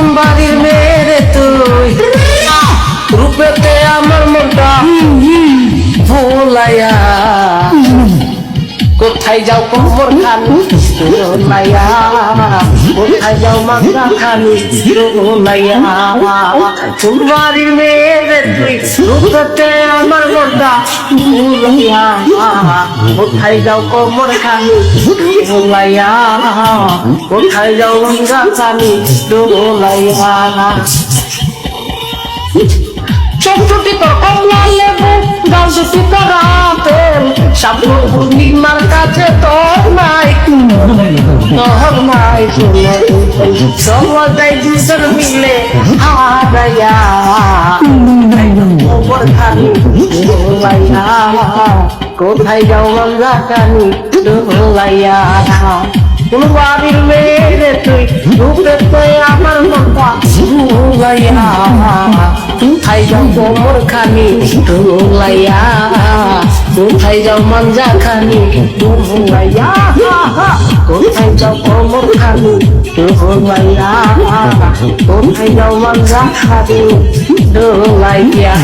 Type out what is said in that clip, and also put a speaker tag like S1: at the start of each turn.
S1: কোন বাড়ির মেয়ে তুই রূপেতে আমার মনটা ভোলাইয়া কোথায় যাও কোমর খানি রোলাইয়া কোথায় যাও মাথা খানি রোলাইয়া কোন বাড়ির মেয়ে তুই রূপেতে আমার মনটা ভোলাইয়া কোথায় যাও কোমর খানি রোলাইয়া কোথায় যাও মাথা খানি রোলাইয়া চোখ দুটি তোর কমলা লেবু গাল দুটি তোর আপেল সাবু পূর্ণিমার কাছে তোর নাই সবাই দুজন মিলে হারাইয়া খবর খানি ডোলাইয়া কোথায় যাও গঙ্গা কানি ডোলাইয়া কোন বাড়ির মেয়ে তুই রূপে তুই আমার মনটা ভুলাইয়া কোথায় যাও কোমর খানি ডোলাইয়া কোথায় যাও মঞ্জা খানি ডোলাইয়া কোথায় যাও কোমর খানি ডোলাইয়া কোথায় যাও মঞ্জা খানি ডোলাইয়া